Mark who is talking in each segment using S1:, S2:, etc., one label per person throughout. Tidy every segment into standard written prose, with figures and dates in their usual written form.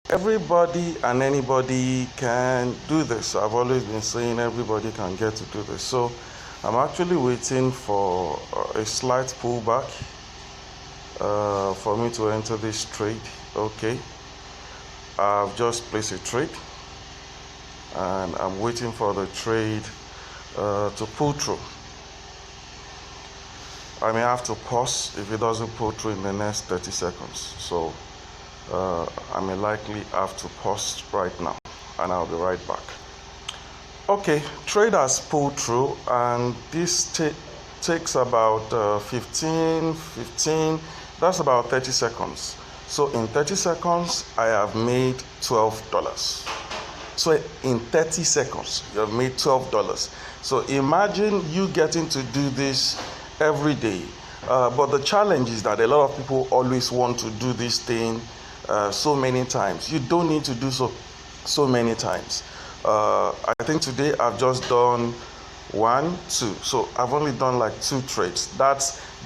S1: everybody and anybody can do this. I've always been saying everybody can get to do this. So I'm actually waiting for a slight pullback for me to enter this trade. Okay, I've just placed a trade and I'm waiting for the trade to pull through. I may have to pause if it doesn't pull through in the next 30 seconds. So I may likely have to pause right now and I'll be right back. Okay, trade has pulled through and this takes about 15, that's about 30 seconds. So in 30 seconds, I have made $12. So in 30 seconds, you have made $12. So imagine you getting to do this every day. But the challenge is that a lot of people always want to do this thing so many times. You don't need to do so many times. I think today I've just done 1, 2. So I've only done like 2 trades.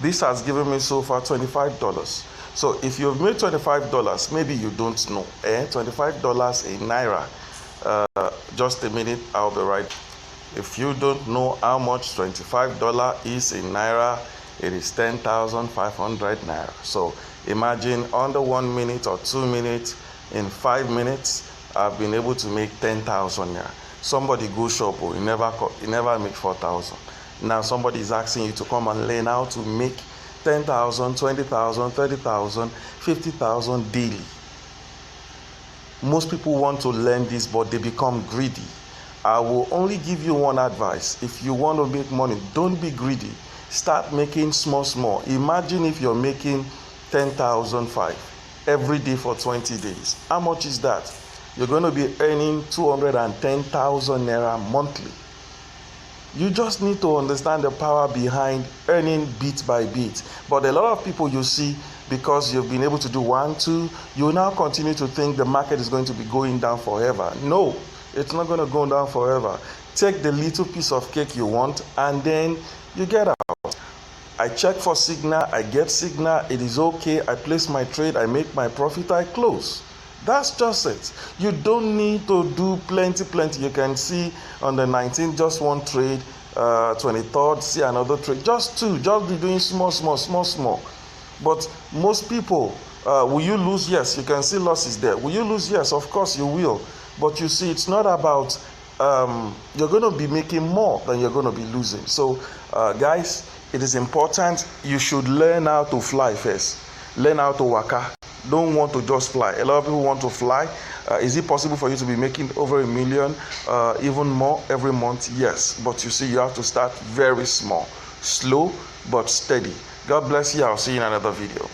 S1: This has given me so far $25. So if you've made $25, maybe you don't know. $25 in Naira. Just a minute, I'll be right. If you don't know how much $25 is in Naira, it is 10,500 Naira. So imagine under 1 minute or 2 minutes, in 5 minutes, I've been able to make 10,000 Naira. Somebody go shop, he never make 4,000. Now somebody is asking you to come and learn how to make 10,000, 20,000, 30,000, 50,000 daily. Most people want to learn this, but they become greedy. I will only give you one advice. If you want to make money, don't be greedy. Start making small. Imagine if you're making 10,500 every day for 20 days. How much is that? You're going to be earning 210,000 Naira monthly. You just need to understand the power behind earning bit by bit. But a lot of people you see, because you've been able to do 1, 2, you now continue to think the market is going to be going down forever. No, it's not going to go down forever. Take the little piece of cake you want and then you get out. I check for signal, I get signal, it is okay, I place my trade, I make my profit, I close. That's just it. You don't need to do plenty. You can see on the 19th, just 1 trade, 23rd, see another trade, just 2, just be doing small. But most people, will you lose? Yes, you can see losses there. Will you lose? Yes, of course you will. But you see, it's not about, you're going to be making more than you're going to be losing. So guys, it is important. You should learn how to fly first. Learn how to waka. Don't want to just fly. A lot of people want to fly. Is it possible for you to be making over $1 million, even more every month? Yes. But you see, you have to start very small, slow but steady. God bless you. I'll see you in another video.